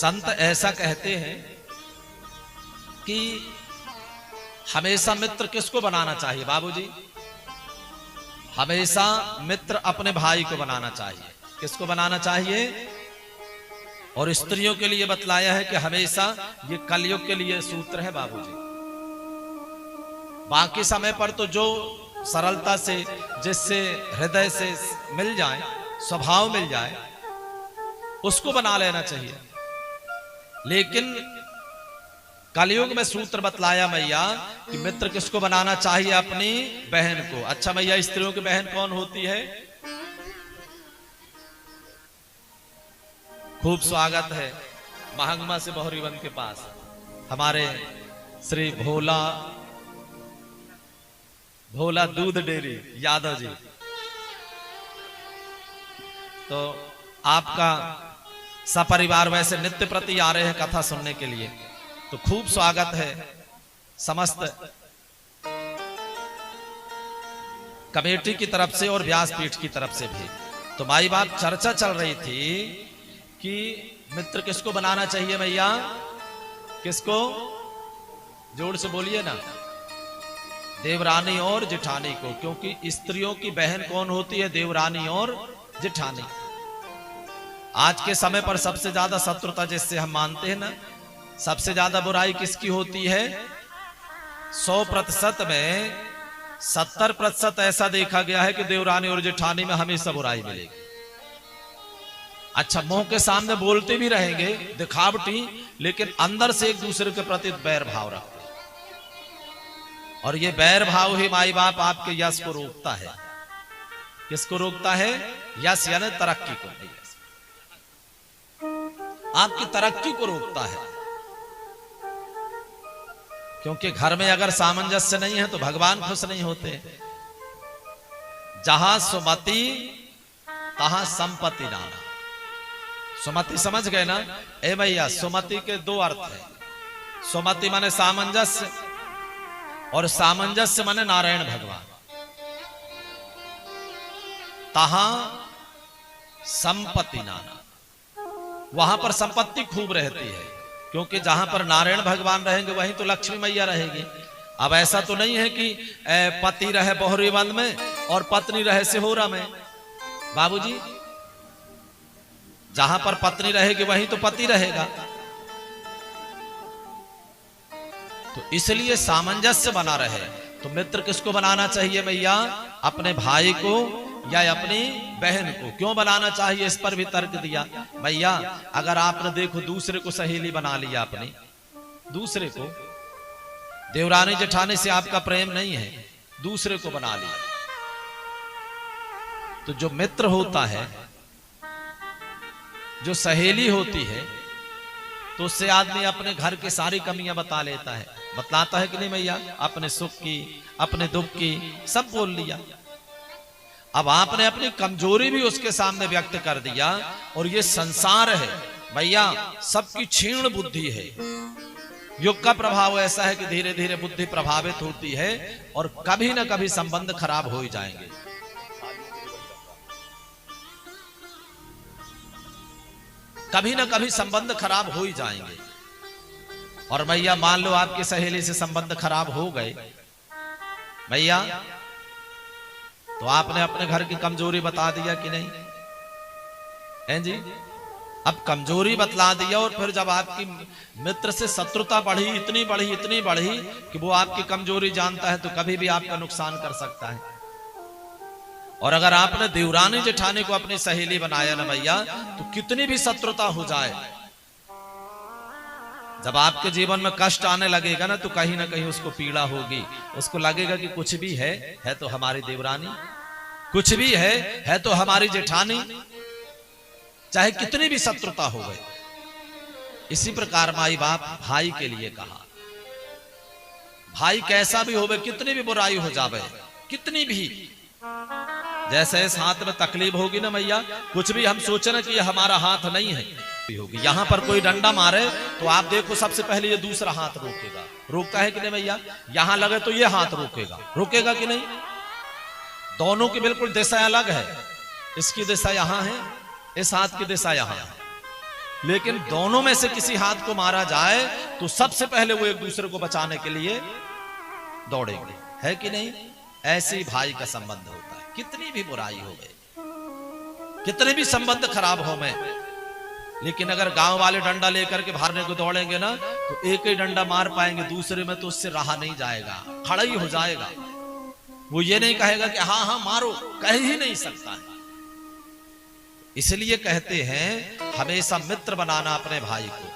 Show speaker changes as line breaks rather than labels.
संत ऐसा कहते हैं कि हमेशा मित्र किसको बनाना चाहिए बाबूजी? हमेशा मित्र अपने भाई को बनाना चाहिए। किसको बनाना चाहिए? और स्त्रियों के लिए बतलाया है कि हमेशा, ये कलयुग के लिए सूत्र है बाबूजी। बाकी समय पर तो जो सरलता से, जिससे हृदय से मिल जाए, स्वभाव मिल जाए, उसको बना लेना चाहिए। लेकिन कलयुग में सूत्र बतलाया मैया कि मित्र किसको बनाना चाहिए? अपनी बहन को। अच्छा मैया, स्त्रियों की बहन कौन होती है? खूब स्वागत है महंगमा से बहुरीवन के पास हमारे श्री भोला दूध डेयरी यादव जी। तो आपका सपरिवार वैसे नित्य प्रति आ रहे हैं कथा सुनने के लिए, तो खूब स्वागत है समस्त कमेटी की तरफ से और व्यासपीठ की तरफ से भी। तो माई बाप चर्चा चल रही थी कि मित्र किसको बनाना चाहिए भैया? किसको? जोर से बोलिए ना। देवरानी और जेठानी को, क्योंकि स्त्रियों की बहन कौन होती है? देवरानी और जेठानी। आज के समय पर सबसे ज्यादा शत्रुता जिससे हम मानते हैं ना, सबसे ज्यादा बुराई किसकी होती है? 100% में 70% ऐसा देखा गया है कि देवरानी और जेठानी में हमेशा बुराई मिलेगी। अच्छा, मुंह के सामने बोलते भी रहेंगे दिखावटी, लेकिन अंदर से एक दूसरे के प्रति बैर भाव रखते हैं। और ये बैर भाव ही माई बाप आपके यश को रोकता है। किसको रोकता है? यश यानी तरक्की को। आपकी तरक्की को रोकता है। क्योंकि घर में अगर सामंजस्य नहीं है तो भगवान खुश नहीं होते। जहां सुमति तहां संपत्ति नाना। सुमति समझ गए ना? ए भैया, सुमति के दो अर्थ है। सुमति माने सामंजस्य, और सामंजस्य माने नारायण भगवान। तहां संपत्ति नाना, वहां पर संपत्ति खूब रहती है। क्योंकि जहां पर नारायण भगवान रहेंगे वहीं तो लक्ष्मी मैया रहेगी। अब ऐसा तो नहीं है कि पति रहे बहुरीवन में और पत्नी रहे सिहोरा में बाबूजी। जहां पर पत्नी रहेगी वहीं तो पति रहेगा। तो इसलिए सामंजस्य बना रहे। तो मित्र किसको बनाना चाहिए भैया? अपने भाई को या अपनी बहन को। क्यों बनाना चाहिए, इस पर भी तर्क दिया भैया। अगर आपने देखो दूसरे को सहेली बना लिया, अपनी दूसरे को, देवरानी जेठानी से आपका प्रेम नहीं है, दूसरे को बना लिया, तो जो मित्र होता है, जो सहेली होती है, तो उससे आदमी अपने घर की सारी कमियां बता लेता है। बतलाता है कि नहीं भैया? अपने सुख की, अपने दुख की, सब बोल लिया। अब आपने अपनी कमजोरी भी उसके सामने व्यक्त कर दिया। और ये संसार है भैया, सबकी क्षीण बुद्धि है। युग का प्रभाव ऐसा है कि धीरे धीरे बुद्धि प्रभावित होती है और कभी ना कभी संबंध खराब हो ही जाएंगे। कभी ना कभी संबंध खराब हो ही जाएंगे। और भैया मान लो आपकी सहेली से संबंध खराब हो गए भैया, तो आपने अपने घर की कमजोरी बता दिया कि नहीं? हैं जी? अब कमजोरी बतला दिया और फिर जब आपकी मित्र से शत्रुता बढ़ी, इतनी बढ़ी कि वो आपकी कमजोरी जानता है, तो कभी भी आपका नुकसान कर सकता है। और अगर आपने देवरानी जेठानी को अपनी सहेली बनाया ना भैया, तो कितनी भी शत्रुता हो जाए, जब आपके जीवन में कष्ट आने लगेगा ना, तो कहीं ना कहीं उसको पीड़ा होगी। उसको लगेगा कि कुछ भी है तो हमारी देवरानी, कुछ भी है तो हमारी जेठानी, चाहे कितनी भी शत्रुता हो गई। इसी प्रकार माई बाप भाई के लिए कहा, भाई कैसा भी होवे, कितनी भी बुराई हो जावे, कितनी भी, जैसे इस हाथ में तकलीफ होगी ना भैया, कुछ भी हम सोचे ना कि ये हमारा हाथ नहीं है, होगी। यहां पर कोई डंडा मारे तो आप देखो सबसे पहले ये दूसरा हाथ रोकेगा। रोकता है कि नहीं भैया? यहां लगे तो ये हाथ रोकेगा, रोकेगा कि नहीं? दोनों की बिल्कुल दिशा अलग है। इसकी दिशा यहां है, इस हाथ की दिशा यहां है। लेकिन दोनों में से किसी हाथ को मारा जाए तो सबसे पहले वो एक दूसरे को बचाने के लिए दौड़ेंगे, है कि नहीं? ऐसे ही भाई का संबंध होता है। कितनी भी बुराई हो गई, कितने भी संबंध खराब हो में, लेकिन अगर गांव वाले डंडा लेकर के भागने को दौड़ेंगे ना तो एक ही डंडा मार पाएंगे, दूसरे में तो उससे रहा नहीं जाएगा, खड़ा ही हो जाएगा। वो ये नहीं कहेगा कि हाँ हाँ मारो, कह ही नहीं सकता है। इसलिए कहते हैं हमेशा मित्र बनाना अपने भाई को।